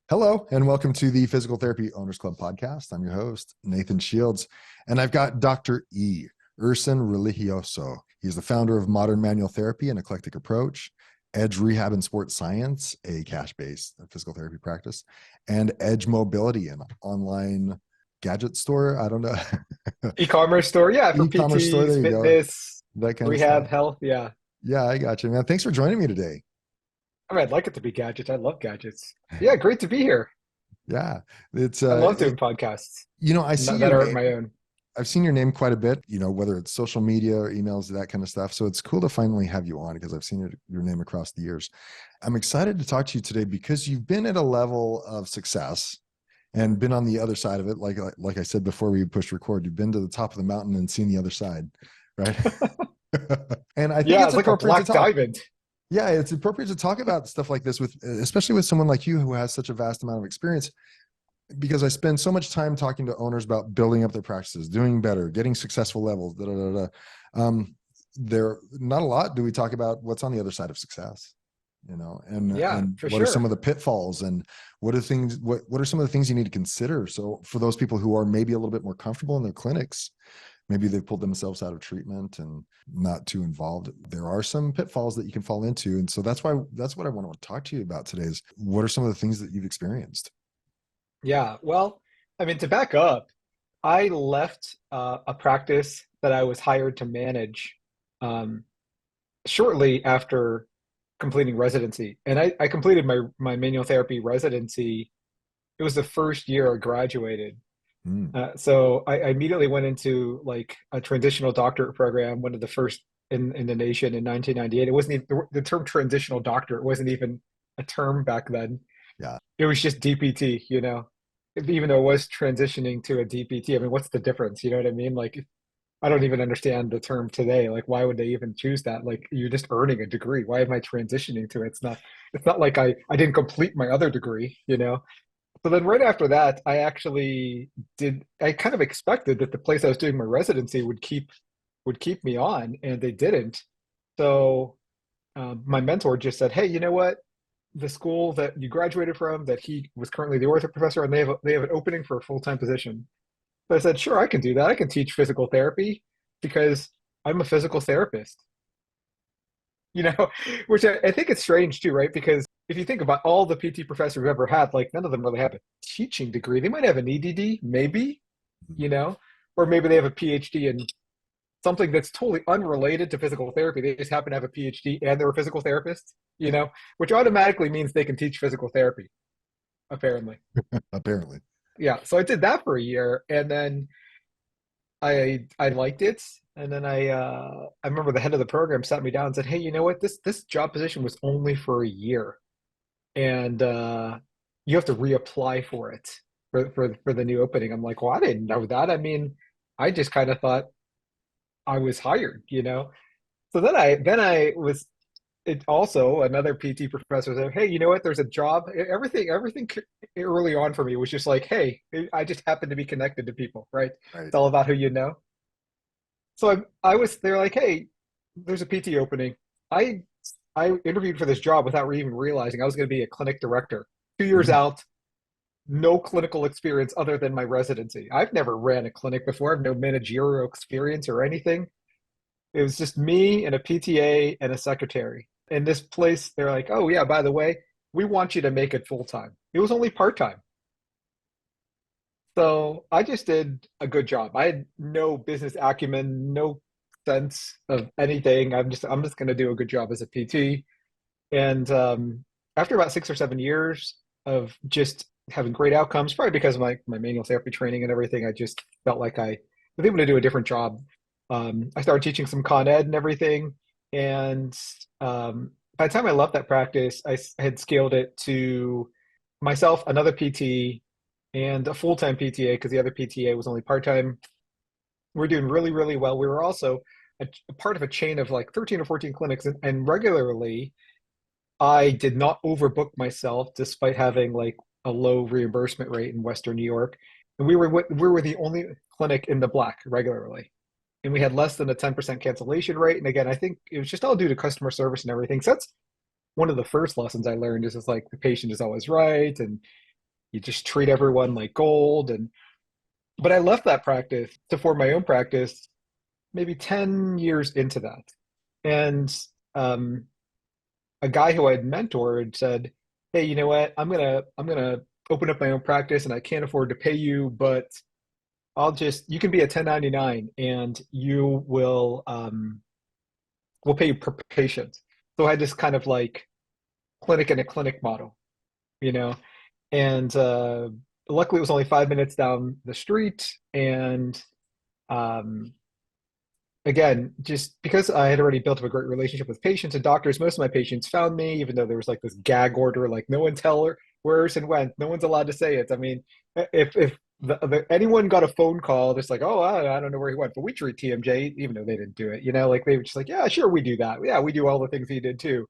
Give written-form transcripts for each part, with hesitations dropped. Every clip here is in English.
Hello, and welcome to the Physical Therapy Owners Club podcast. I'm your host, Nathan Shields, and I've got Dr. Erson Religioso. He's the founder of Modern Manual Therapy, an eclectic approach, Edge Rehab and Sports Science, a cash-based physical therapy practice, and Edge Mobility, an online gadget store. I don't know. E-commerce store, yeah, for E-commerce store. PTs, There you go. fitness, That kind of rehab, stuff. health, yeah. Yeah, I got you, man. Thanks for joining me today. I mean, I'd like it to be gadgets. I love gadgets. Yeah, great to be here. Yeah, it's I love doing podcasts I see that your are name. my own. I've seen your name quite a bit, whether it's social media or emails, that kind of stuff. So it's cool to finally have you on because I've seen your name across the years. I'm excited to talk to you today because you've been at a level of success and been on the other side of it. Like I said before we pushed record, you've been to the top of the mountain and seen the other side, right? And I think Yeah, it's it's like a appropriate to black talk. diamond. Yeah, it's appropriate to talk about stuff like this with, especially with someone like you who has such a vast amount of experience, because I spend so much time talking to owners about building up their practices, doing better, getting successful levels. There, not a lot do we talk about what's on the other side of success, Yeah, and for what are some of sure. the pitfalls, and what are some of the things you need to consider. So for those people who are maybe a little bit more comfortable in their clinics, maybe they've pulled themselves out of treatment and not too involved, there are some pitfalls that you can fall into. And so that's what I want to talk to you about today is what are some of the things that you've experienced? Yeah, well, I mean, to back up, I left a practice that I was hired to manage um, shortly after completing residency. And I completed my manual therapy residency. It was the first year I graduated. Mm. So I immediately went into like a transitional doctorate program, one of the first in the nation in 1998. It wasn't even the term transitional doctorate wasn't even a term back then. Yeah. It was just DPT, even though it was transitioning to a DPT. I mean, what's the difference? You know what I mean? Like, I don't even understand the term today. Like, why would they even choose that? Like, you're just earning a degree. Why am I transitioning to it? It's not like I didn't complete my other degree. So then right after that, I kind of expected that the place I was doing my residency would keep me on, and they didn't. So my mentor just said, "Hey, you know what? The school that you graduated from, that he was currently the ortho professor, and they have an opening for a full-time position." So I said, "Sure, I can do that. I can teach physical therapy because I'm a physical therapist." you know, which I think it's strange too, right? Because if you think about all the PT professors we've ever had, like none of them really have a teaching degree. They might have an EDD, maybe, you know, or maybe they have a PhD in something that's totally unrelated to physical therapy. They just happen to have a PhD and they're a physical therapist, which automatically means they can teach physical therapy, apparently. Apparently. Yeah. So I did that for a year and then I liked it. And then I remember the head of the program sat me down and said, "Hey, you know what? This job position was only for a year, and you have to reapply for it for the new opening." I'm like, "Well, I didn't know that. I mean, I just kind of thought I was hired." So then I was it also another PT professor said, "Hey, you know what? There's a job. Everything early on for me was just like, hey, I just happen to be connected to people, right? Right. It's all about who you know." So I was they're like, "Hey, there's a PT opening." I I interviewed for this job without even realizing I was going to be a clinic director. 2 years Mm. out, no clinical experience other than my residency. I've never ran a clinic before. I've no managerial experience or anything. It was just me and a PTA and a secretary. In this place, they're like, "Oh yeah, by the way, we want you to make it full time." It was only part time. So I just did a good job. I had no business acumen, no sense of anything. I'm just going to do a good job as a PT. And after about 6 or 7 years of just having great outcomes, probably because of my manual therapy training and everything, I just felt like I was able to do a different job. I started teaching some Con Ed and everything. And by the time I left that practice, I had scaled it to myself, another PT, and a full-time PTA because the other PTA was only part-time. We're doing really, really well. We were also a part of a chain of like 13 or 14 clinics, and regularly I did not overbook myself despite having like a low reimbursement rate in Western New York. And we were the only clinic in the black regularly. And we had less than a 10% cancellation rate. And again, I think it was just all due to customer service and everything. So that's one of the first lessons I learned is just like the patient is always right. And you just treat everyone like gold. And but I left that practice to form my own practice maybe 10 years into that. And um, a guy who I'd mentored said, "Hey, you know what? I'm gonna open up my own practice, and I can't afford to pay you, but you can be a 1099, and we'll pay you per patient." So I had this kind of like clinic in a clinic model, you know, and luckily it was only 5 minutes down the street, and um, again, just because I had already built up a great relationship with patients and doctors, most of my patients found me, even though there was like this gag order, like no one tell her where's and when, no one's allowed to say it. I mean, if anyone got a phone call, just like, oh, I don't know where he went, but we treat TMJ, even though they didn't do it, like they were just like, yeah, sure, we do that. Yeah, we do all the things he did too.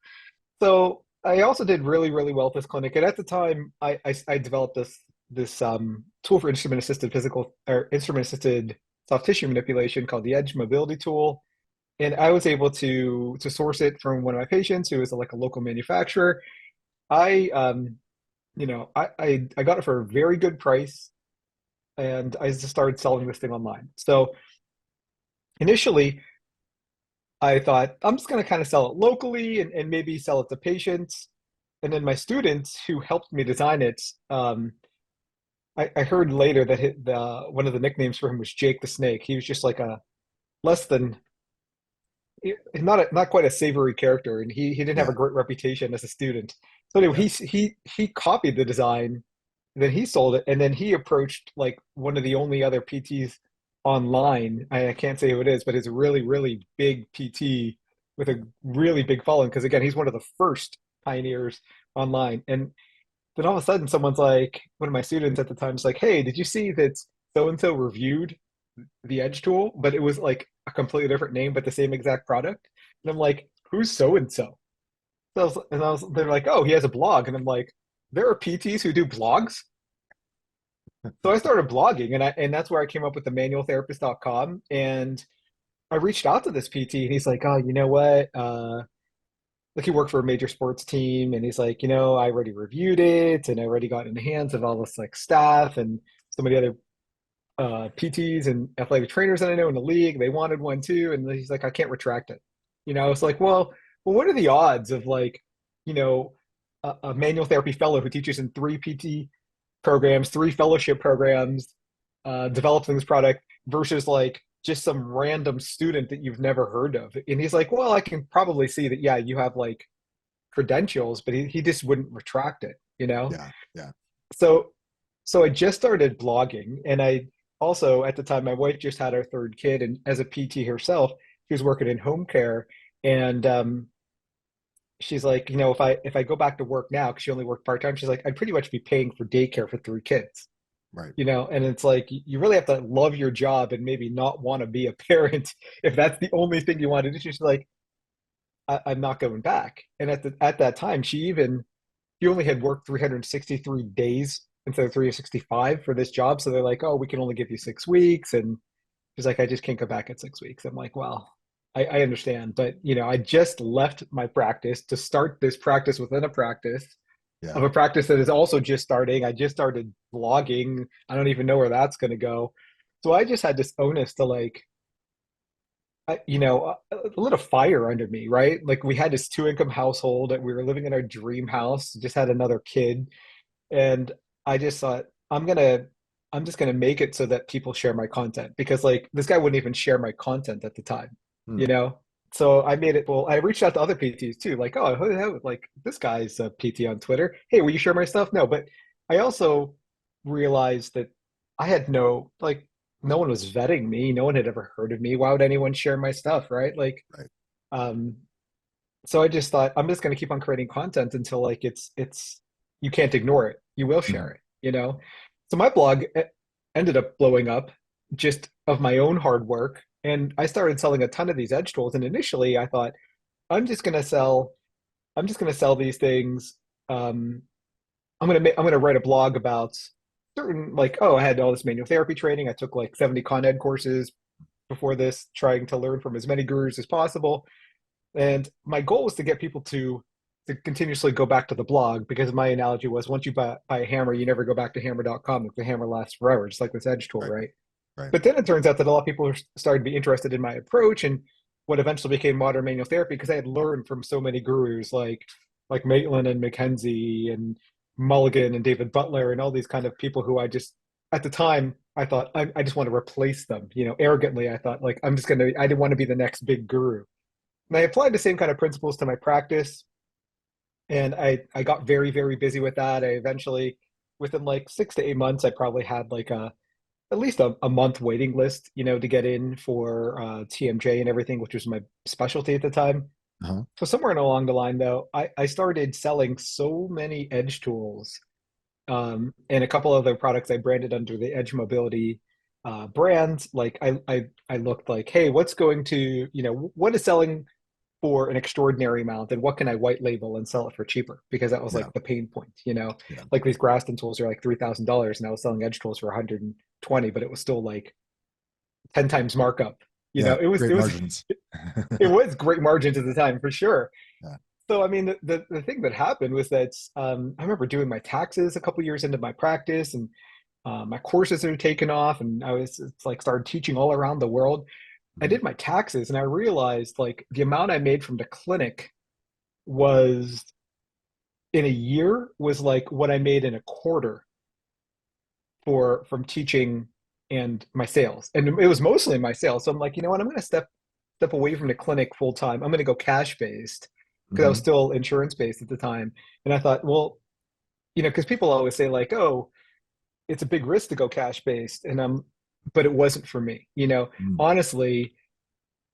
So I also did really, really well at this clinic. And at the time, I developed this tool for instrument assisted soft tissue manipulation called the Edge Mobility Tool. And I was able to source it from one of my patients who is like a local manufacturer. I I got it for a very good price, and I just started selling this thing online. So initially I thought I'm just going to kind of sell it locally and maybe sell it to patients. And then my students who helped me design it, I heard later that one of the nicknames for him was Jake the Snake. He was just like a less than not quite a savory character, and he didn't have a Yeah. great reputation as a student. So anyway, Yeah. he copied the design, then he sold it, and then he approached like one of the only other PTs online. I can't say who it is, but it's a really, really big PT with a really big following. Because again, he's one of the first pioneers online. And then all of a sudden, someone's like, one of my students at the time is like, "Hey, did you see that so and so reviewed the Edge tool, but it was like a completely different name, but the same exact product?" And I'm like, "Who's so and so?" They're like, "Oh, he has a blog," and I'm like, "There are PTs who do blogs." So I started blogging, and that's where I came up with the manualtherapist.com. And I reached out to this PT, and he's like, "Oh, you know what? Like he worked for a major sports team, and he's like, I already reviewed it, and I already got in the hands of all this like staff and so many other PTs and athletic trainers that I know in the league. They wanted one too, and he's like, I can't retract it." It's like, well, what are the odds of like, you know, a manual therapy fellow who teaches in three PT programs, three fellowship programs, developing this product versus like just some random student that you've never heard of? And he's like, well, I can probably see that, yeah, you have like credentials, but he just wouldn't retract it. Yeah. Yeah. So so I just started blogging, and I also at the time my wife just had our third kid, and as a PT herself, she was working in home care, and she's like, if I go back to work now, because she only worked part-time, she's like, I'd pretty much be paying for daycare for three kids. Right. And it's like you really have to love your job and maybe not want to be a parent if that's the only thing you want to do. She's like, I'm not going back. And at that time, she only had worked 363 days instead of 365 for this job. So they're like, oh, we can only give you 6 weeks. And she's like, I just can't go back at 6 weeks. I'm like, well, I understand. But, I just left my practice to start this practice within a practice of Yeah. a practice that is also just starting. I just started vlogging. I don't even know where that's going to go. So I just had this onus to like, lit a fire under me, right? Like we had this two-income household that we were living in our dream house, just had another kid. And I just thought, I'm just gonna make it so that people share my content, because like this guy wouldn't even share my content at the time, Hmm. you know? So I made it, well, I reached out to other PTs too, like, oh, who the hell, like this guy's a PT on Twitter. Hey, will you share my stuff? No, but I also realized that I had no one was vetting me. No one had ever heard of me. Why would anyone share my stuff, right? Like, Right. um, so I just thought I'm just going to keep on creating content until like it's you can't ignore it. You will Mhm. share it. So my blog ended up blowing up just of my own hard work, and I started selling a ton of these edge tools. And initially, I thought I'm just going to sell I'm just going to sell these things. Um, I'm going to write a blog about certain, like, oh, I had all this manual therapy training. I took like 70 Con Ed courses before this, trying to learn from as many gurus as possible. And my goal was to get people to to continuously go back to the blog because my analogy was once you buy a hammer, you never go back to hammer.com if the hammer lasts forever, just like this edge tool, Right. right? Right. But then it turns out that a lot of people started to be interested in my approach and what eventually became modern manual therapy because I had learned from so many gurus like Maitland and McKenzie and Mulligan and David Butler and all these kind of people who I just at the time I thought I just want to replace them. Arrogantly I thought like I didn't want to be the next big guru. And I applied the same kind of principles to my practice, and I got very very busy with that. I eventually, within like 6 to 8 months, I probably had like at least a month waiting list, to get in for TMJ and everything, which was my specialty at the time. Uh-huh. So somewhere along the line, though, I started selling so many Edge tools and a couple other products I branded under the Edge Mobility brand. Like I looked like, hey, what's going to, what is selling for an extraordinary amount and what can I white label and sell it for cheaper? Because that was Yeah. like the pain point, Yeah. like these Graston tools are like $3,000 and I was selling Edge tools for 120, but it was still like 10 times markup. Yeah. It was, Great it was, margins. it was great margins at the time for sure. Yeah. So, I mean, the thing that happened was that I remember doing my taxes a couple years into my practice and my courses had taken off and it's like started teaching all around the world. I Mhm. did my taxes and I realized like the amount I made from the clinic was in a year was like what I made in a quarter for from teaching and my sales. And it was mostly my sales. So I'm like, you know what, I'm gonna step away from the clinic full time. I'm gonna go cash based because I was Mhm. still insurance based at the time. And I thought, well, because people always say like, oh, it's a big risk to go cash based. But it wasn't for me. Mhm. Honestly,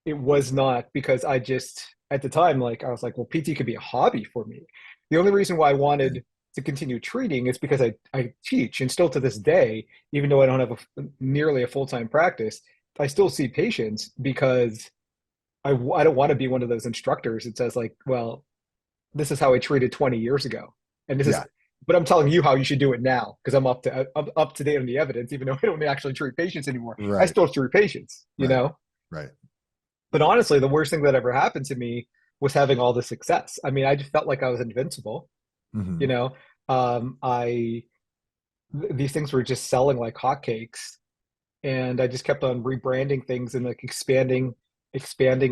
it was not because I just at the time like I was like, well, PT could be a hobby for me. The only reason why I Okay. wanted to continue treating is because I teach and still to this day, even though I don't have nearly a full-time practice, I still see patients because I don't want to be one of those instructors that says like, well, this is how I treated 20 years ago. And this is, Yeah. but I'm telling you how you should do it now because I'm up to date on the evidence, even though I don't actually treat patients anymore. I Right. still treat patients, Right. Right. But honestly, the worst thing that ever happened to me was having all the success. I mean, I just felt like I was invincible. You Hmm. know, I these things were just selling like hotcakes, and I just kept on rebranding things and like expanding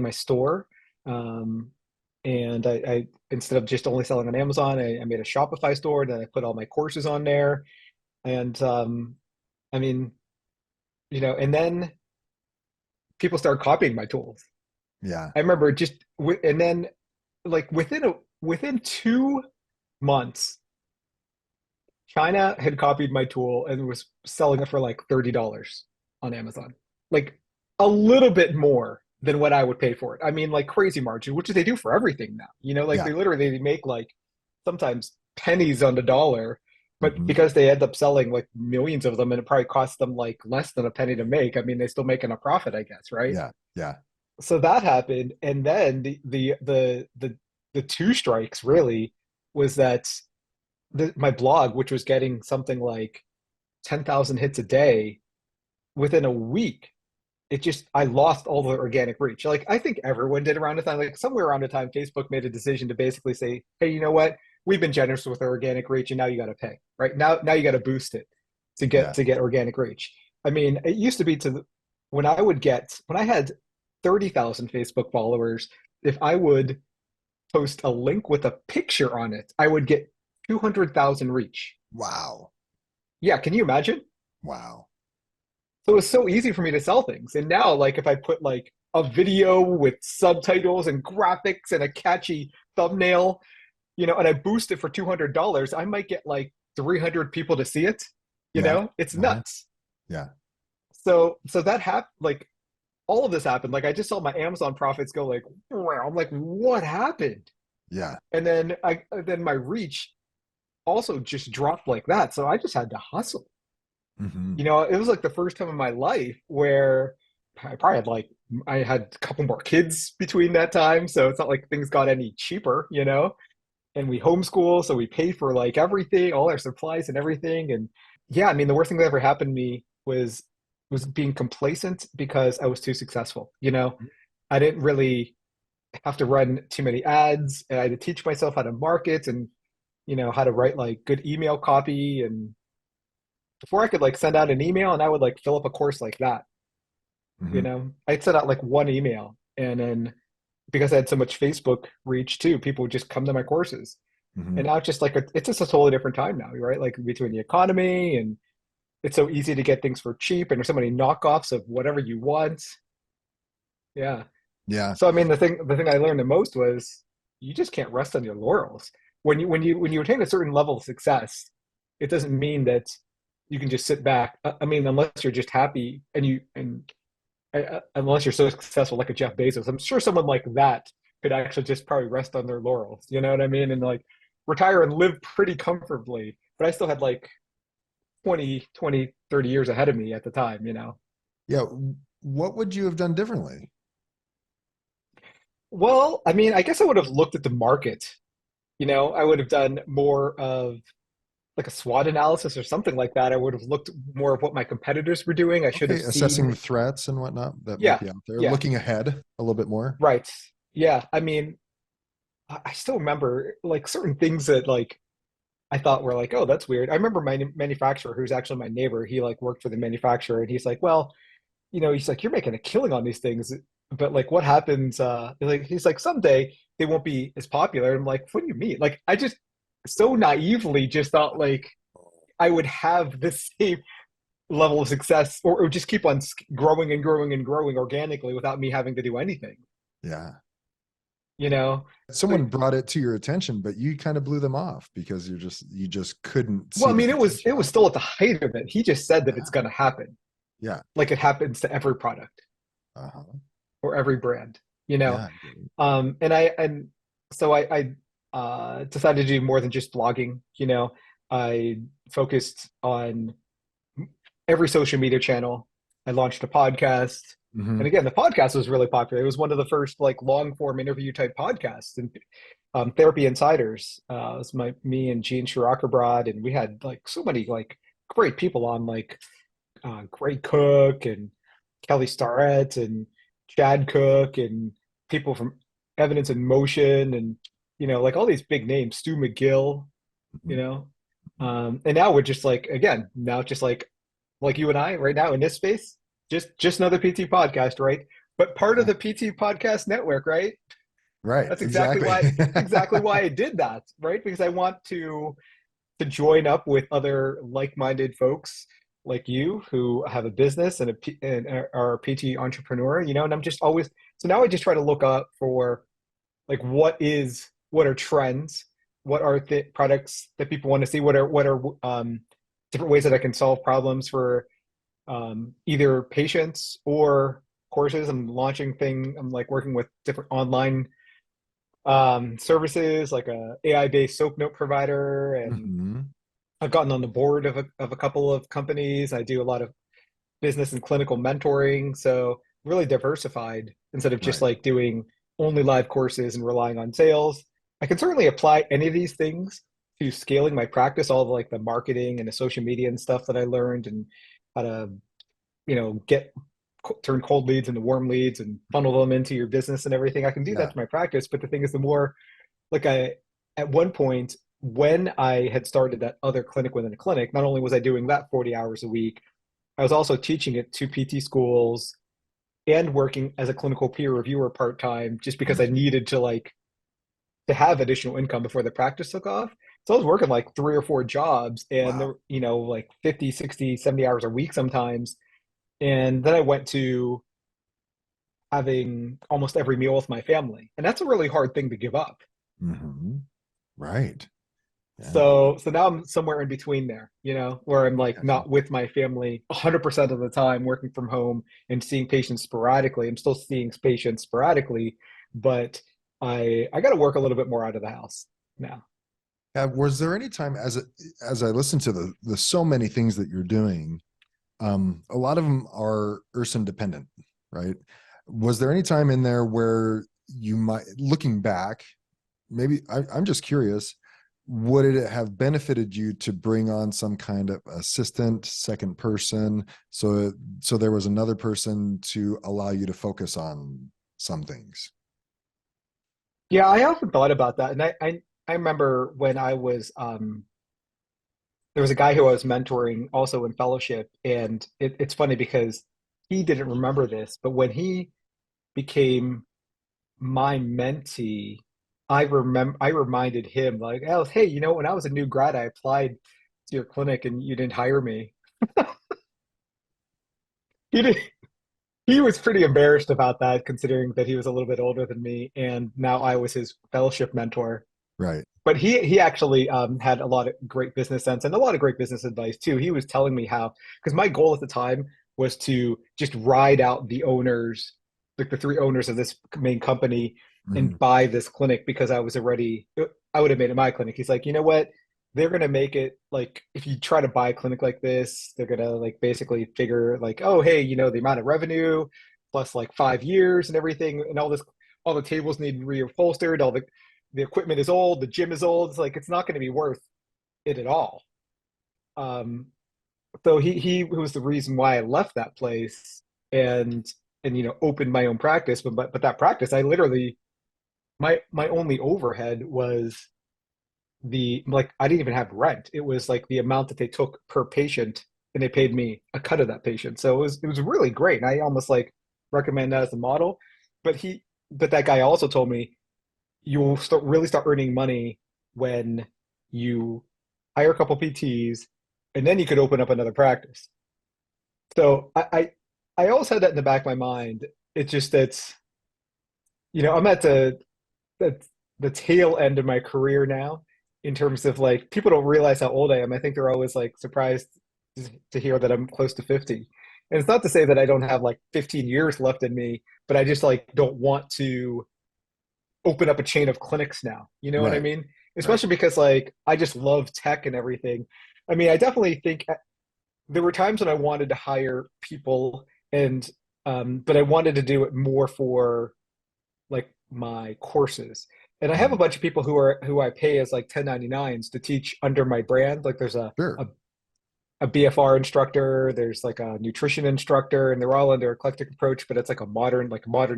my store. Um, and I instead of just only selling on Amazon, I made a Shopify store. Then I put all my courses on there, and I mean, and then people started copying my tools. Yeah. I remember and then like within 2 months, China had copied my tool and was selling it for like $30 on Amazon. Like a little bit more than what I would pay for it. I mean, like crazy margin, which they do for everything now. Like Yeah. they make like sometimes pennies on the dollar, but Hmm. because they end up selling like millions of them and it probably costs them like less than a penny to make, I mean, they're still making a profit, I guess, right? Yeah. Yeah. So that happened, and then the two strikes really was that my blog, which was getting something like 10,000 hits a day, within a week, I lost all the organic reach. Like I think everyone did around the time, like somewhere around the time, Facebook made a decision to basically say, hey, you know what? We've been generous with our organic reach, and now you got to pay, right? Now you got to boost it Yeah. to get organic reach. I mean, it used to be when I had 30,000 Facebook followers, if I would post a link with a picture on it, I would get 200,000 reach. Wow. Yeah, can you imagine? Wow. So it was so easy for me to sell things. And now, like, if I put like a video with subtitles and graphics and a catchy thumbnail, and I boost it for $200, I might get like 300 people to see it. Yeah. It's Uh-huh. nuts. Yeah. So that happened. Like all of this happened. Like I just saw my Amazon profits go like, wow. I'm like, what happened? Yeah. And then my reach also just dropped like that. So I just had to hustle. Hmm. It was like the first time in my life where I had a couple more kids between that time. So it's not like things got any cheaper. And we homeschool, so we pay for like everything, all our supplies and everything. And yeah, I mean, the worst thing that ever happened to me was being complacent because I was too successful. I didn't really have to run too many ads, and I had to teach myself how to market and how to write like good email copy. And before I could like send out an email, and I would like fill up a course like that. Hmm. I'd send out like one email, and then because I had so much Facebook reach too, people would just come to my courses. Hmm. And now it's just like it's just a totally different time now, right? Like between the economy and it's so easy to get things for cheap, and there's so many knockoffs of whatever you want. Yeah. Yeah. So I mean, the thing I learned the most was you just can't rest on your laurels. When you attain a certain level of success, it doesn't mean that you can just sit back. I mean, unless you're just happy and unless you're so successful like a Jeff Bezos, I'm sure someone like that could actually just probably rest on their laurels. You know what I mean? And like retire and live pretty comfortably. But I still had like 20, 20, 30 years ahead of me at the time. Yeah. What would you have done differently? Well, I mean, I guess I would have looked at the market. I would have done more of like a SWOT analysis or something like that. I would have looked more of what my competitors were doing. I should Okay. have Assessing seen, the threats and whatnot that might yeah, be out there, yeah, looking ahead a little bit more. right. Yeah. I mean, I still remember like certain things that like I thought were like, oh, that's weird. I remember my manufacturer, who's actually my neighbor, he like worked for the manufacturer, and he's like, well, he's like, you're making a killing on these things, but like, what happens? Like, he's like, someday they won't be as popular. I'm like, what do you mean? Like, I just so naively just thought like I would have the same level of success, or just keep on growing and growing and growing organically without me having to do anything. Yeah. You know, so Someone brought it to your attention, but you kind of blew them off because you just couldn't well, see I the mean, it was potential. still at the height of it. He just said that it's Yeah. going to happen, Yeah. like it happens to every product Uh-huh. or every brand. You know, Yeah. I get it. and so I decided to do more than just blogging. I focused on every social media channel. I launched a podcast. And Hmm. again, the podcast was really popular. It was one of the first like long form interview type podcasts. And Therapy Insiders, it was me and Gene Shirakarbrad, and we had like so many like great people on, like Greg Cook and Kelly Starrett and Chad Cook and people from Evidence in Motion, and like all these big names, Stu McGill, you know. And now we're just like, again, now just like you and I right now in this space, just another PT podcast, right? But part of Yeah. the PT podcast network, right? Right. That's exactly Exactly. why I did that, right? Because I want to join up with other like-minded folks like you who have a business and are a PT entrepreneur, and I'm just always so now I just try to look up for like what are trends, what are the products that people want to see, what are different ways that I can solve problems for either patients or courses. I'm like working with different online services like a AI-based soap note provider, and Hmm. I've gotten on the board of a couple of companies. I do a lot of business and clinical mentoring, so really diversified instead of just Right. like doing only live courses and relying on sales. I can certainly apply any of these things to scaling my practice, all of like the marketing and the social media and stuff that I learned, and how to get turn cold leads into warm leads and funnel them into your business and everything. I can do that Yeah. to my practice, but the thing is, the more like I at one point when I had started that other clinic within a clinic, not only was I doing that 40 hours a week, I was also teaching it to PT schools and working as a clinical peer reviewer part time, just because I Mhm. needed to have additional income before the practice took off. So I was working like 3 or 4 jobs, and Wow. they're, like 50, 60, 70 hours a week sometimes. And then I went to having almost every meal with my family. And that's a really hard thing to give up. Hmm. Right. Yeah. So now I'm somewhere in between there, where I'm I like got you. not with my family 100% of the time, working from home and seeing patients sporadically. I'm still seeing patients sporadically, but I got to work a little bit more out of the house now. Was there any time as I listened to the so many things that you're doing, a lot of them are Erson dependent, right? Was there any time in there where you might, looking back, maybe I'm just curious, would it have benefited you to bring on some kind of assistant, second person, so there was another person to allow you to focus on some things? Yeah, I often thought about that. And I remember when I was there was a guy who I was mentoring also in fellowship, and it's funny because he didn't remember this, but when he became my mentee, I reminded him like, oh, hey, when I was a new grad, I applied to your clinic and you didn't hire me. He did, he was pretty embarrassed about that, considering that he was a little bit older than me, and now I was his fellowship mentor. Right. But he actually had a lot of great business sense and a lot of great business advice too. He was telling me how, because my goal at the time was to just ride out the owners, like the three owners of this main company, Mhm. and buy this clinic because I would have made it my clinic. He's like, you know what? They're gonna make it like if you try to buy a clinic like this, they're gonna like basically figure like, oh, hey, the amount of revenue plus like 5 years and everything and all the tables need reupholstered, all the equipment is old, the gym is old. It's like it's not going to be worth it at all. Um, so he was the reason why I left that place and opened my own practice. But that practice, I literally my only overhead was the like I didn't even have rent. It was like the amount that they took per patient, and they paid me a cut of that patient. So it was really great. And I almost like recommend that as a model. But that guy also told me you'll start earning money when you hire a couple PTs, and then you could open up another practice. So I always had that in the back of my mind. It's just that I'm at the the tail end of my career now, in terms of like people don't realize how old I am. I think they're always like surprised to hear that I'm close to 50. And it's not to say that I don't have like 15 years left in me, but I just like don't want to open up a chain of clinics now. You know what I Right. mean? Right. Especially because like I just love tech and everything. I mean, I definitely think there were times when I wanted to hire people, and but I wanted to do it more for like my courses. And I have a Mhm. bunch of people who I pay as like 1099s to teach under my brand. Like there's Sure. a BFR instructor, there's like a nutrition instructor, and they're all under eclectic approach, but it's like modern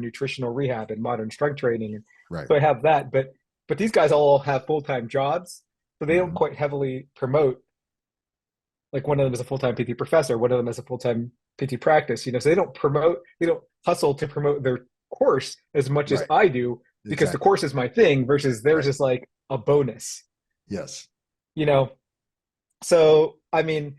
nutritional rehab and modern strength training. And Right. so I have that, but these guys all have full-time jobs, so they don't Mhm. quite heavily promote. Like one of them is a full-time PT professor, one of them has a full-time PT practice, so they don't hustle to promote their course as much as Right. I do, because the Exactly. course is my thing versus theirs Right. is like a bonus, Yes. you know? So, I mean,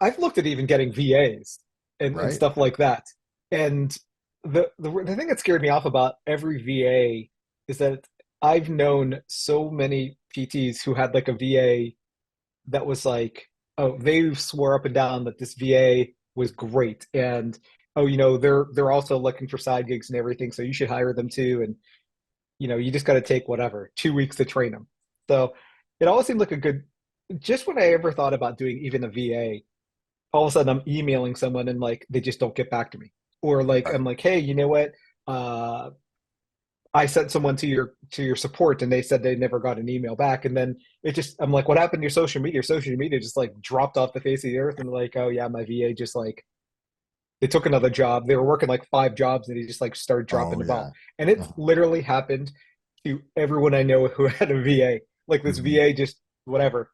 I've looked at even getting VAs and Right. stuff like that. And the thing that scared me off about every VA is that I've known so many PTs who had like a VA that was like, oh, they swore up and down that this VA was great. And oh, they're also looking for side gigs and everything, so you should hire them too. And you just got to take whatever 2 weeks to train them. So it always seemed like a good. Just when I ever thought about doing even a VA, all of a sudden I'm emailing someone and like they just don't get back to me. Or like Right. I'm like, hey, you know what? Uh, I sent someone to your support and they said they never got an email back. And then I'm like, what happened to your social media? Your social media just like dropped off the face of the earth. And like, oh yeah, my VA just like they took another job. They were working like 5 jobs and they just like started dropping Oh the ball. yeah. And it's Uh-huh. literally happened to everyone I know who had a VA. Like this Mhm. VA just whatever.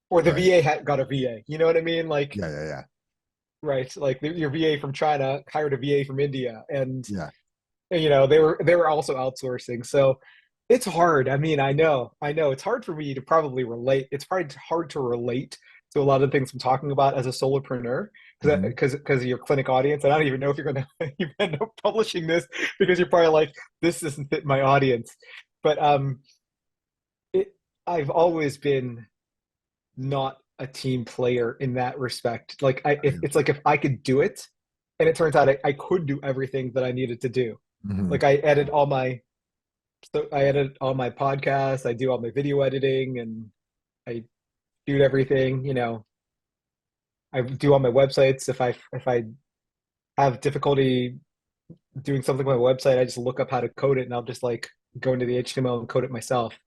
Or the Right. VA had got a VA. You know what I mean? Like, Yeah. Yeah. Yeah. right, like your VA from China hired a VA from India, Yeah. and they were also outsourcing. So it's hard. I mean, I know it's hard for me to probably relate. It's probably hard to relate to a lot of things I'm talking about as a solopreneur, Mhm. because of your clinic audience. And I don't even know if you're going to even end up publishing this, because you're probably like, this doesn't fit my audience. But it I've always been not a team player in that respect. Like it's like if I could do it, and it turns out I could do everything that I needed to do. Mhm. Like I edit all my podcasts, I do all my video editing, and I shoot everything. I do all my websites. If I have difficulty doing something with my website, I just look up how to code it, and I'll just like go into the HTML and code it myself.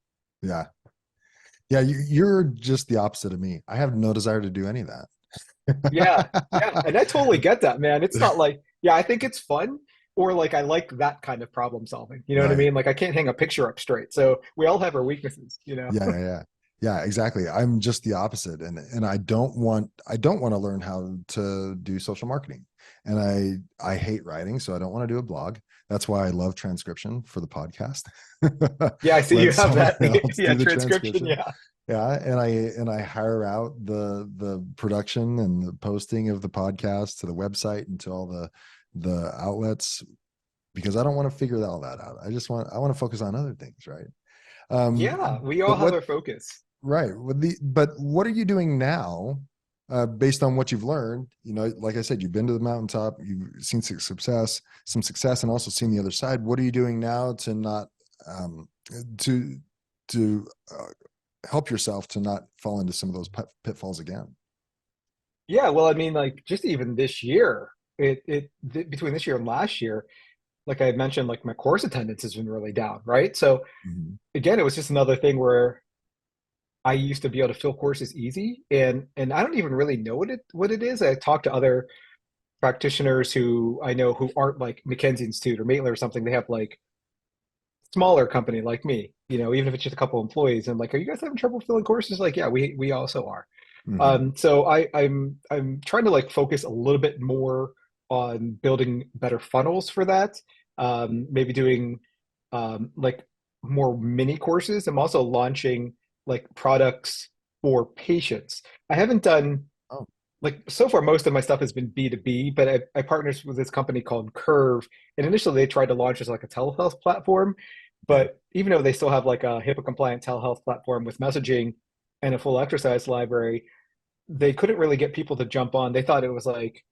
Yeah. Yeah. You're just the opposite of me. I have no desire to do any of Yeah, that. yeah, and I totally get that, man. It's not like, yeah, I think it's fun. or like I like that kind of problem solving. You know what I Right. mean? Like I can't hang a picture up straight. So we all have our weaknesses, you know? Yeah, yeah, yeah. Yeah, exactly. I'm just the opposite. And I don't want to learn how to do social marketing. And I hate writing, so I don't want to do a blog. That's why I love transcription for the podcast. Yeah, I see you Let have someone that. else Yeah, do the transcription. transcription. Yeah. Yeah, and I hire out the production and the posting of the podcast to the website and to all the outlets because I don't want to figure all that out. I want to focus on other things, right? Yeah, we all But have what our focus. right with the but what are you doing now based on what you've learned? You know, like I said, you've been to the mountaintop, you've seen some success, and also seen the other side. What are you doing now to not um, to to help yourself to not fall into some of those pitfalls again? Yeah, well, I mean, like just even this year, between this year and last year, like I had mentioned, like my course attendance has been really down, right? So Mhm. again, it was just another thing where I used to be able to fill courses easy, and I don't even really know what it is. I talk to other practitioners who I know who aren't like McKinsey Institute or Maitland or something. They have like smaller company like me, you know, even if it's just a couple employees. And like, are you guys having trouble filling courses? Like, yeah, we also are. Mhm. So I'm trying to like focus a little bit more on building better funnels for that. Maybe doing like more mini courses. I'm also launching like products for patients. I haven't done Oh, like so far most of my stuff has been B2B, but I partnered with this company called Curve, and initially they tried to launch as like a telehealth platform, yeah. but even though they still have like a HIPAA compliant telehealth platform with messaging and a full exercise library, they couldn't really get people to jump on. They thought it was like,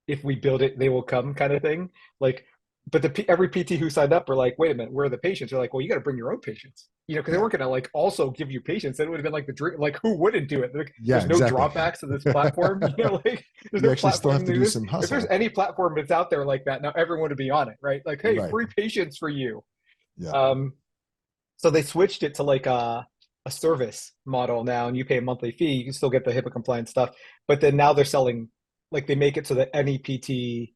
if we build it, they will come kind of thing. Like, but every PT who signed up were like, wait a minute, where are the patients? They're like, well, you got to bring your own patients, you know, because they Yeah. weren't going to like also give you patients. Then it would have been like the dream, like who wouldn't do it? Like, Yeah, there's no exactly. drawbacks to this platform, you know, like there's You no actually still have platform. to do There's, some if there's hustle. any platform that's out there like that, now everyone would be on it, right? Like, hey, Right. free patients for you. Yeah. Um, so they switched it to like a service model now, and you pay a monthly fee. You can still get the HIPAA compliant stuff, but then now they're selling like they make it so that any PT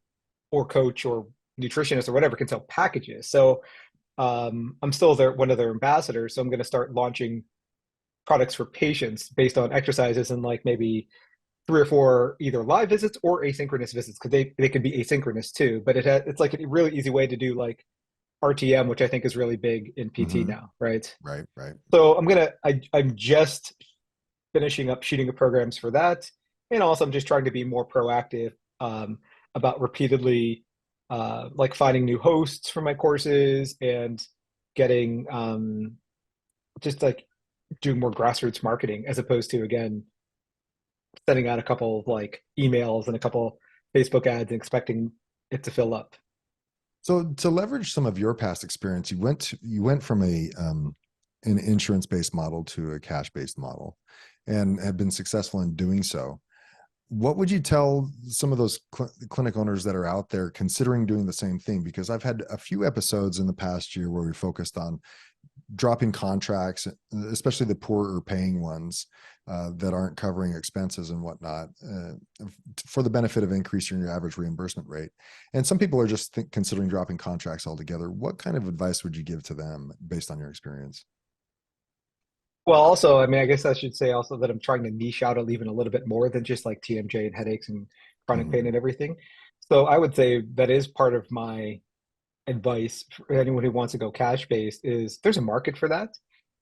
or coach or nutritionist or whatever can sell packages. So I'm still one of their ambassadors. So I'm going to start launching products for patients based on exercises and like maybe 3 or 4 either live visits or asynchronous visits because they can be asynchronous too. But it's like a really easy way to do like RTM, which I think is really big in PT Hmm. now, right? Right. Right. So I'm just finishing up shooting the programs for that, and also I'm just trying to be more proactive about repeatedly like finding new hosts for my courses and getting just like doing more grassroots marketing as opposed to again sending out a couple of like emails and a couple Facebook ads and expecting it to fill up. So to leverage some of your past experience, you went from an insurance based model to a cash based model, and have been successful in doing so. What would you tell some of those clinic owners that are out there considering doing the same thing? Because I've had a few episodes in the past year where we focused on dropping contracts, especially the poorer paying ones that aren't covering expenses and whatnot, for the benefit of increasing your average reimbursement rate. And some people are just considering dropping contracts altogether. What kind of advice would you give to them based on your experience? Well, also, I mean, I guess I should say also that I'm trying to niche out even a little bit more than just like TMJ and headaches and chronic pain Mhm. and everything. So I would say that is part of my advice for anyone who wants to go cash based is there's a market for that.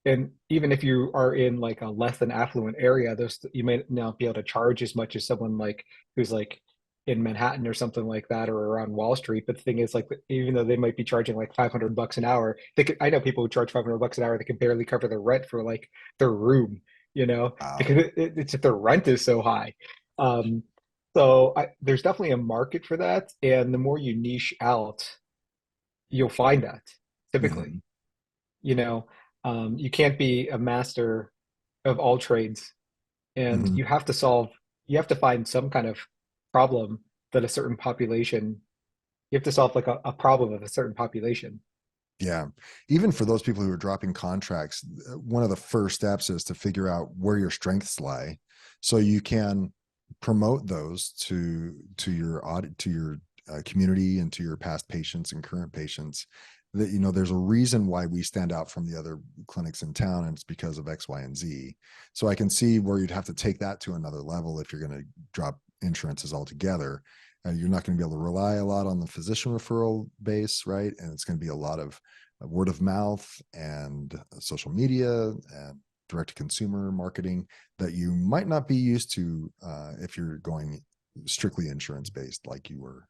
And even if you are in like a less than affluent area, there's you may not be able to charge as much as someone like who's like in Manhattan or something like that or around Wall Street. But the thing is like even though they might be charging like 500 bucks an hour, I know people who charge 500 bucks an hour that can barely cover their rent for like their room, you know, Wow. because it's their rent is so high. Um, there's definitely a market for that. And the more you niche out, you'll find that typically, Mhm. you know, you can't be a master of all trades and Mhm. you have to find some kind of problem that a certain population, you have to solve like a problem of a certain population. Yeah. Even for those people who are dropping contracts, one of the first steps is to figure out where your strengths lie so you can promote those to your audit to your community and to your past patients and current patients that, there's a reason why we stand out from the other clinics in town, and it's because of X, Y, and Z. So I can see where you'd have to take that to another level if you're going to drop insurances altogether. You're not going to be able to rely a lot on the physician referral base, right? And it's going to be a lot of word of mouth and social media and direct to consumer marketing that you might not be used to if you're going strictly insurance based like you were.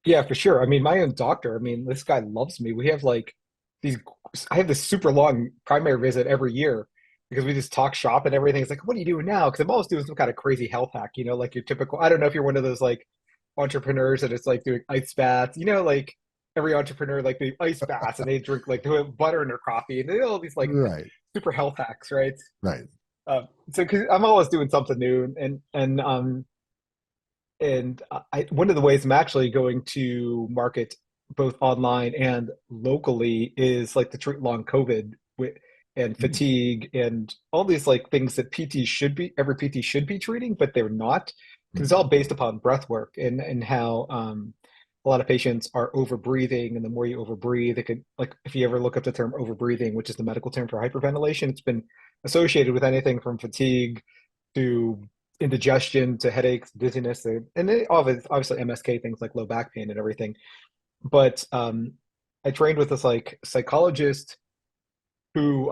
Yeah, for sure. I mean, my own doctor, I mean, this guy loves me. We have like these, I have this super long primary visit every year because we just talk shop and everything. It's like, what are you doing now? Because I'm always doing some kind of crazy health hack, like your typical, I don't know if you're one of those like entrepreneurs that it's like doing ice baths, like every entrepreneur, like the ice baths and they drink like they have butter in their coffee and they do all these like Right. super health hacks, right? Right. So cause I'm always doing something new and one of the ways I'm actually going to market both online and locally is like to treat long COVID and Mm, fatigue and all these like things that every PT should be treating, but they're not because it's mm, all based upon breath work and how a lot of patients are over breathing. And the more you over breathe, it could, like, if you ever look up the term over breathing, which is the medical term for hyperventilation, it's been associated with anything from fatigue to indigestion to headaches, dizziness, and obviously MSK things like low back pain and everything. But I trained with this like psychologist who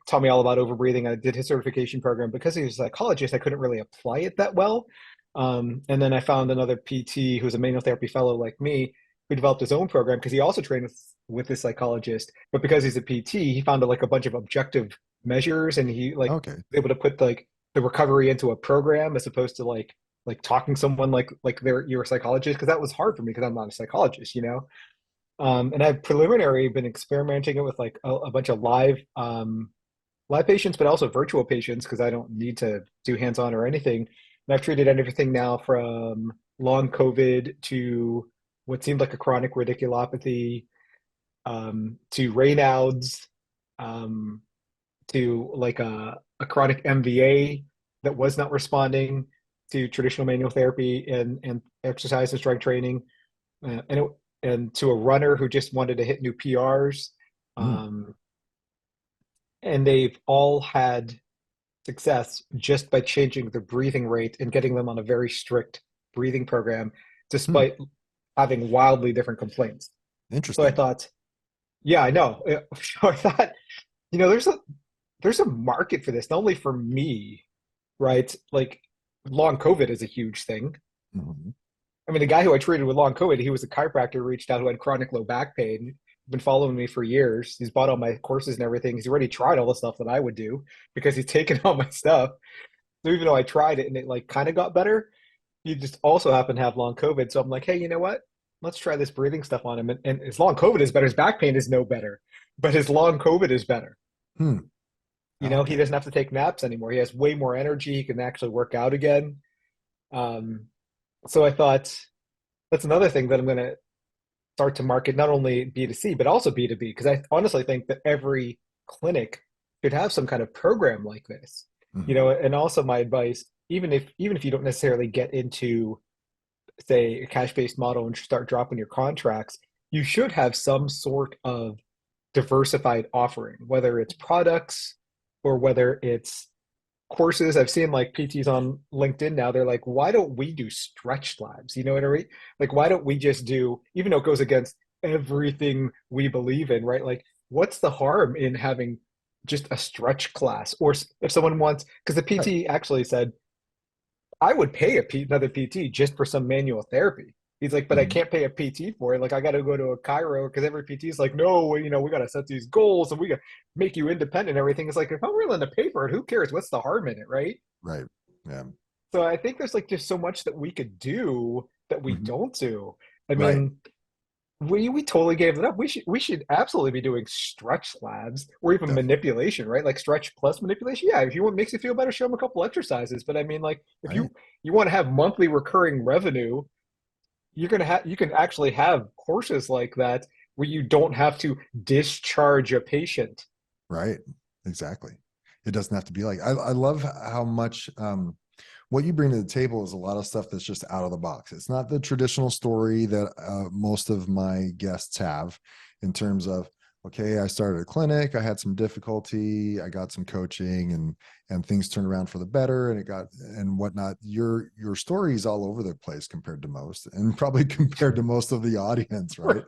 taught me all about overbreathing. I did his certification program because he was a psychologist. I couldn't really apply it that well. And then I found another PT who's a manual therapy fellow like me who developed his own program because he also trained with this psychologist. But because he's a PT, he found like a bunch of objective measures and he like okay. was able to put like the recovery into a program as opposed to like talking to someone like you're a psychologist because that was hard for me because I'm not a psychologist. And I've preliminary been experimenting it with like a bunch of live patients, but also virtual patients because I don't need to do hands-on or anything. And I've treated everything now from long COVID to what seemed like a chronic radiculopathy, to Raynaud's, um, to like a chronic MVA that was not responding to traditional manual therapy and exercise and strength training and to a runner who just wanted to hit new PRs. Mm, Um, and they've all had success just by changing their breathing rate and getting them on a very strict breathing program, mm, despite having wildly different complaints. So I interesting. thought, yeah, I know. So I thought, you know, there's a market for this, not only for me, right? Like long COVID is a huge thing. Mhm. I mean, the guy who I treated with long COVID, he was a chiropractor, reached out who had chronic low back pain, been following me for years. He's bought all my courses and everything. He's already tried all the stuff that I would do because he's taken all my stuff. So even though I tried it and it like kind of got better, he just also happened to have long COVID. So I'm like, hey, you know what? Let's try this breathing stuff on him. And his long COVID is better. His back pain is no better, but his long COVID is better. Hmm. He Okay. doesn't have to take naps anymore. He has way more energy. He can actually work out again. Um, so I thought that's another thing that I'm going to start to market not only B2C, but also B2B, because I honestly think that every clinic should have some kind of program like this. Mhm. And also my advice, even if you don't necessarily get into, say, a cash-based model and start dropping your contracts, you should have some sort of diversified offering, whether it's products or whether it's courses. I've seen like PTs on LinkedIn now. They're like, why don't we do stretch labs? You know what I mean? Like, why don't we just do, even though it goes against everything we believe in, right? Like, what's the harm in having just a stretch class? Or if someone wants, because the Right. PT actually said, I would pay another PT just for some manual therapy. He's like, but I Mhm. can't pay a PT for it. Like, I got to go to a Cairo because every PT is like, no, we got to set these goals and we got to make you independent and everything. It's like, if I'm willing to pay for it, who cares? What's the harm in it, right? Right. Yeah. So I think there's like just so much that we could do that we Mhm. don't do. I Right. mean, we totally gave it up. We should absolutely be doing stretch labs or even Definitely. manipulation, right? Like stretch plus manipulation. Yeah, if you want makes you feel better, show them a couple exercises. But I mean, like if Right. you want to have monthly recurring revenue, you can actually have courses like that where you don't have to discharge a patient. Right. Exactly. It doesn't have to be like I love how much what you bring to the table is a lot of stuff that's just out of the box. It's not the traditional story that most of my guests have in terms of, okay, I started a clinic, I had some difficulty, I got some coaching, and things turned around for the better, and it got and whatnot. Your story is all over the place compared to most, and probably compared to most of the audience, right?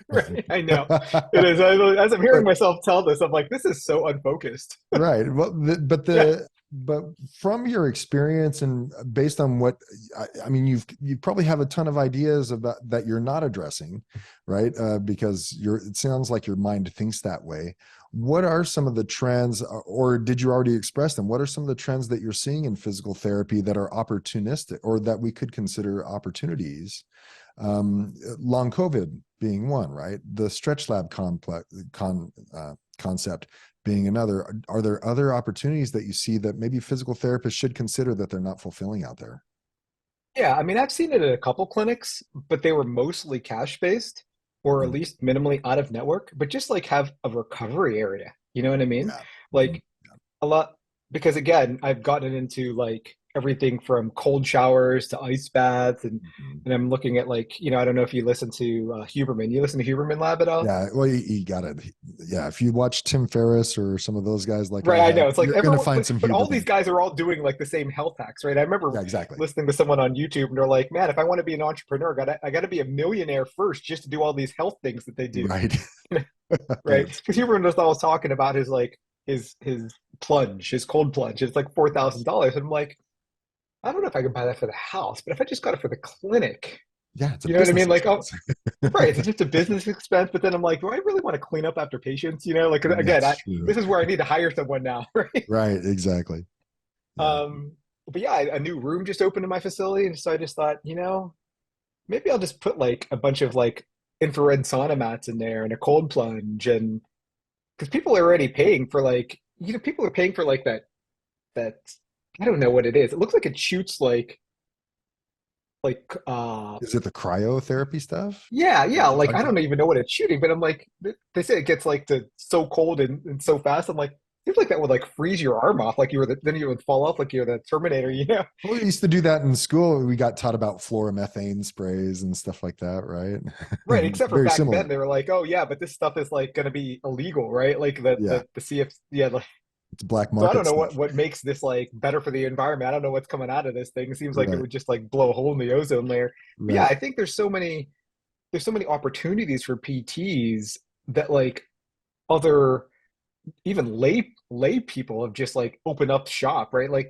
Right. I know it is. As I'm hearing But myself tell this, I'm like, this is so unfocused. right. Well, Yeah. but from your experience and based on what I mean, you probably have a ton of ideas about that you're not addressing, right? Because it sounds like your mind thinks that way. What are some of the trends, or did you already express them? What are some of the trends that you're seeing in physical therapy that are opportunistic or that we could consider opportunities? Long COVID being one, right? The stretch lab concept being another. Are there other opportunities that you see that maybe physical therapists should consider that they're not fulfilling out there? Yeah. I mean, I've seen it at a couple clinics, but they were mostly cash based or at Mhm. least minimally out of network, but just like have a recovery area. You know what I mean? Yeah. Mhm. Like a lot, because again, I've gotten into like everything from cold showers to ice baths, Mhm. and I'm looking at like, I don't know if you listen to Huberman. You listen to Huberman Lab at all? Yeah, well, you got it. Yeah, if you watch Tim Ferriss or some of those guys like I Right, I have, know. It's like you're going to everyone, find but some but all these Huberman. guys are all doing like the same health hacks, right? I remember Yeah, exactly. listening to someone on YouTube and they're like, "Man, if I want to be an entrepreneur, I gotta be a millionaire first just to do all these health things that they do." Right. Right? That's Because true. Huberman was always talking about his like his plunge, his cold plunge. It's like Yes. $4,000, and I'm like, I don't know if I can buy that for the house, but if I just got it for the clinic, Yeah, it's a you know what I mean? business Like, oh, expense. right, it's just a business expense. But then I'm like, do I really want to clean up after patients? Like again, That's true. this is where I need to hire someone now, right? Right, exactly. Yeah. But yeah, a new room just opened in my facility, and so I just thought, maybe I'll just put like a bunch of like infrared sauna mats in there and a cold plunge, and because people are already paying for like, people are paying for like that I don't know what it is. It looks like it shoots like Is it the cryotherapy stuff yeah, that you're like talking I about? don't even know what it's shooting, but I'm like, they say it gets like to so cold and so fast. I'm like, seems like that would like freeze your arm off, like then you would fall off like you're the Terminator. Well, we used to do that in school. We got taught about fluoromethane sprays and stuff like that, right? Right, except for Very back then similar. they were like, oh yeah, but this stuff is like gonna be illegal, right? Like the Yeah, the CF, yeah. Like, it's black so I don't market know stuff. what makes this like better for the environment. I don't know what's coming out of this thing. It seems like it Right, would just like blow a hole in the ozone layer. But yeah, right. I think there's so many opportunities for PTs that like other even lay people have just like opened up shop, right? Like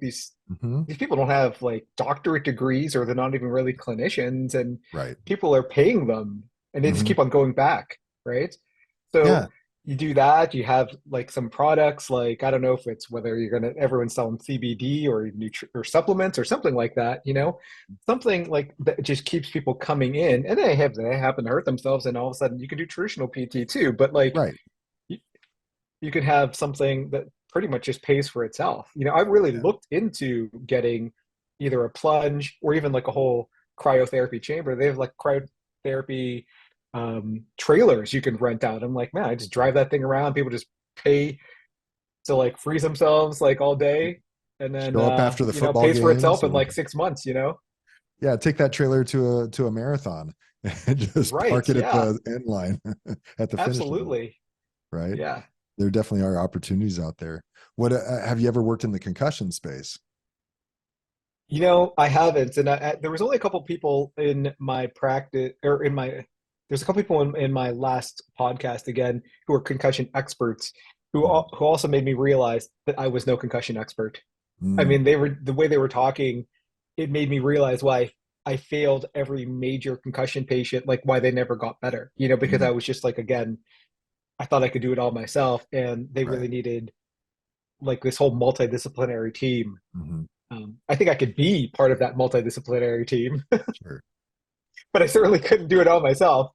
Hmm. these people don't have like doctorate degrees or they're not even really clinicians, and Right. people are paying them and they just Hmm. keep on going back, right? Yeah. So you do that, you have like some products, like I don't know if it's whether you're gonna everyone's selling CBD or supplements or something like that, something like that just keeps people coming in, and they happen to hurt themselves, and all of a sudden you can do traditional PT too, but like Right. you, you can have something that pretty much just pays for itself. I've really Yeah. looked into getting either a plunge or even like a whole cryotherapy chamber. They have like cryotherapy trailers you can rent out. I'm like, man, I just drive that thing around. People just pay to like freeze themselves like all day, and then Show up after the football pays for games itself in and like 6 months. yeah, take that trailer to a marathon and just Right? park it at Yeah, the end line at the finish line, absolutely. right? Yeah. There definitely are opportunities out there. What have you ever worked in the concussion space? I haven't, and there was only a couple people in my practice or in my. There's a couple people in my last podcast again who are concussion experts Mhm. who also made me realize that I was no concussion expert. I Mm, mean, they were the way they were talking, it made me realize why I failed every major concussion patient, like why they never got better. Because I mm, was just like, again, I thought I could do it all myself, and they right. really needed like this whole multidisciplinary team. Hmm. I think I could be part of that multidisciplinary team, Sure. but I certainly couldn't do it all myself.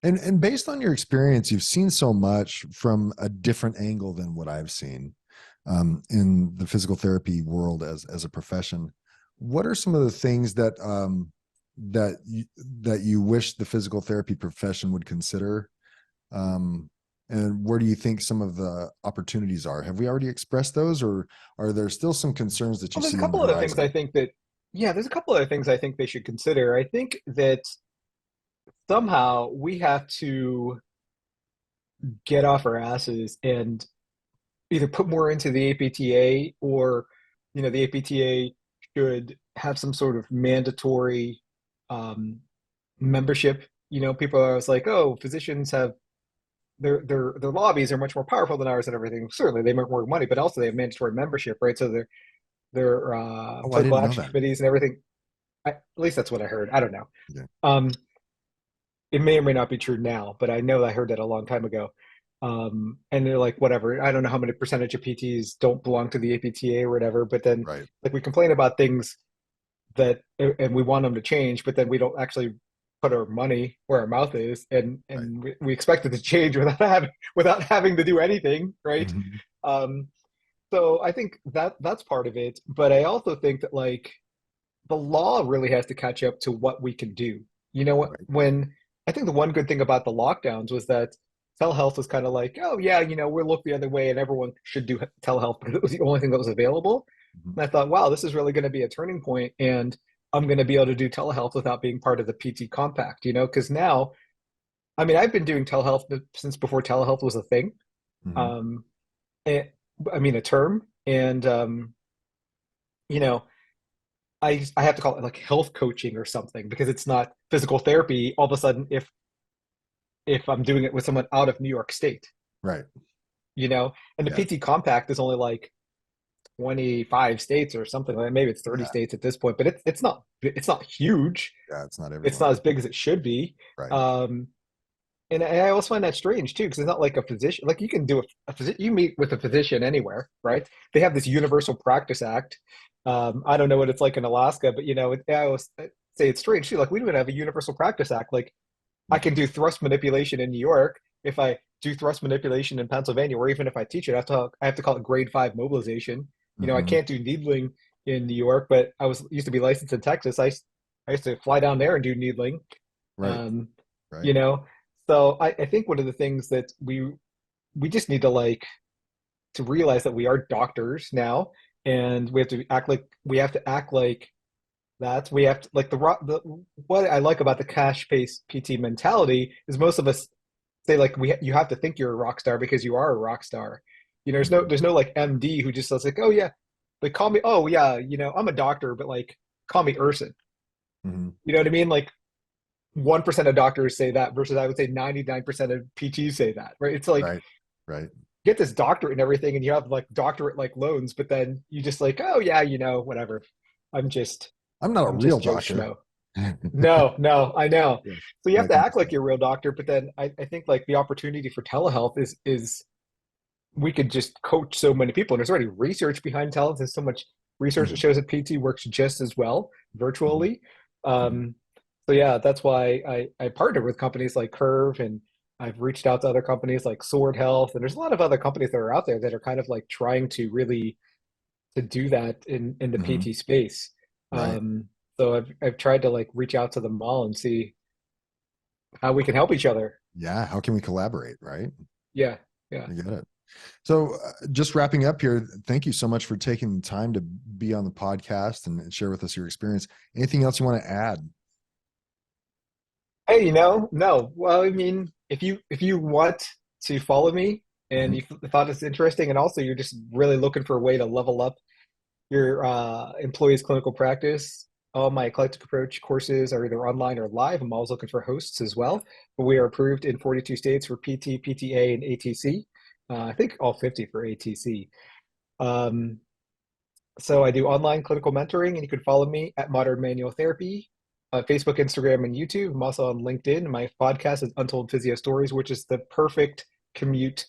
And based on your experience, you've seen so much from a different angle than what I've seen in the physical therapy world as a profession. What are some of the things that you wish the physical therapy profession would consider? Um, And where do you think some of the opportunities are? Have we already expressed those, or are there still some concerns that you Well, there's a see on the couple other things I horizon? think that, yeah, there's a couple other things I think they should consider. I think that somehow we have to get off our asses and either put more into the APTA, or, the APTA should have some sort of mandatory um, membership. People are always like, oh, physicians have their lobbies are much more powerful than ours and everything. Certainly, they make more money, but also they have mandatory membership, right? So their Oh, I political didn't know action that. committees and everything. At least that's what I heard. I don't know. Yeah. Um, it may or may not be true now, but I know I heard that a long time ago. And they're like, whatever. I don't know how many percentage of PTs don't belong to the APTA or whatever. But then, Right. like, we complain about things that, and we want them to change, but then we don't actually put our money where our mouth is, and Right. we expect it to change without having to do anything, right? Hmm. Um, so I think that's part of it. But I also think that, like, the law really has to catch up to what we can do. You know what? Right. When I think the one good thing about the lockdowns was that telehealth was kind of like, oh yeah, we'll look the other way and everyone should do telehealth, but it was the only thing that was available. Hmm. And I thought, wow, this is really going to be a turning point, and I'm going to be able to do telehealth without being part of the PT compact. Because now, I mean, I've been doing telehealth since before telehealth was a thing. Hmm. Um, and, I mean, a term, and you know, I have to call it like health coaching or something, because it's not physical therapy all of a sudden if I'm doing it with someone out of New York State, Right. and the Yeah. PT compact is only like 25 states or something like that. Maybe it's 30 Yeah. states at this point, but it's not huge. Yeah. It's not It's everywhere. not as big as it should be. Right. Um, and I also find that strange too, because it's not like a physician. Like, you can do a physician, you meet with a physician anywhere, right? They have this Universal Practice Act. I don't know what it's like in Alaska, but I always say it's strange too. Like, we don't even have a Universal Practice Act. Like, I can Mhm. do thrust manipulation in New York. If I do thrust manipulation in Pennsylvania, or even if I teach it, I have to call it grade 5 mobilization. I Mhm. can't do needling in New York, but I was used to be licensed in Texas. I used to fly down there and do needling. Right. Um, Right. you know, so I think one of the things that we just need to, like, to realize that we are doctors now, and we have to act like that. We have to, like, the what I like about the cash-based PT mentality is most of us say, like, you have to think you're a rock star because you are a rock star. There's no Mhm. there's no like MD who just says, like, oh yeah, like, call me, oh yeah, I'm a doctor, but, like, call me Erson. Mhm. You know what I mean? Like, 1% of doctors say that versus, I would say, 99% of PTs say that, right? It's like, Right. Right. get this doctorate and everything, and you have, like, doctorate like loans, but then you just, like, oh yeah, whatever. I'm just I'm not a I'm real just Joe doctor. Schmo. No, no, I know. Yeah. So you have That to kind of act like stuff. you're a real doctor, but then I think, like, the opportunity for telehealth is we could just coach so many people. And there's already research behind telehealth. There's so much research that Mhm. shows that PT works just as well Mhm. virtually. Mhm. Um, so yeah, that's why I partner with companies like Curve, and I've reached out to other companies like Sword Health, and there's a lot of other companies that are out there that are kind of like trying to really to do that in the Mhm. PT space. Right. So I've tried to, like, reach out to them all and see how we can help each other. Yeah. How can we collaborate? Right. Yeah, yeah. You get it. So, just wrapping up here, thank you so much for taking the time to be on the podcast and share with us your experience. Anything else you want to add? Hey, no. Well, I mean, if you want to follow me and Mhm. you thought it's interesting, and also you're just really looking for a way to level up your employees' clinical practice, all my eclectic approach courses are either online or live. I'm always looking for hosts as well. But we are approved in 42 states for PT, PTA, and ATC. I think all 50 for ATC. Um, So I do online clinical mentoring, and you can follow me at Modern Manual Therapy, Facebook, Instagram, and YouTube. I'm also on LinkedIn. My podcast is Untold Physio Stories, which is the perfect commute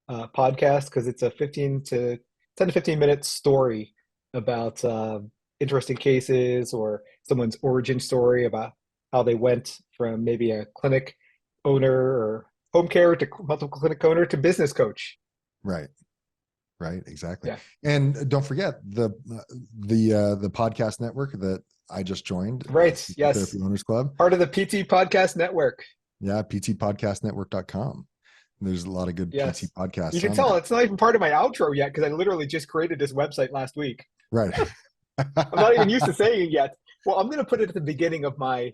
podcast, because it's a 10 to 15 minute story about interesting cases, or someone's origin story about how they went from maybe a clinic owner or home care to multiple clinic owner to business coach. Right. Right. Exactly. Yeah. And don't forget the podcast network that I just joined, Right. PT Yes. Therapy Owners Club. Part of the PT Podcast Network. Yeah, ptpodcastnetwork.com. There's a lot of good PT Yes. You podcasts can on tell there. it's not even part of my outro yet because I literally just created this website last week. Right. I'm not even used to saying it yet. Well, I'm going to put it at the beginning of of my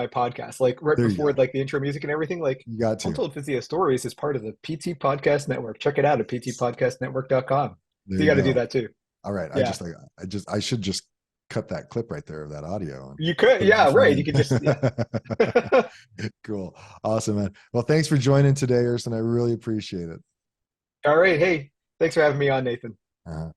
podcast, like right There you before go. like the intro music and everything. Like You got to. Untold Physio Stories is part of the PT Podcast Network. Check it out at ptpodcastnetwork.com. There So you you got to do go. that too. All right. Yeah. I should just cut that clip right there of that audio and You could, put it in yeah, the front right. You end. could just, yeah. Cool. Awesome, man. Well, thanks for joining today, Erson. I really appreciate it. All right. Hey, thanks for having me on, Nathan. Uh-huh.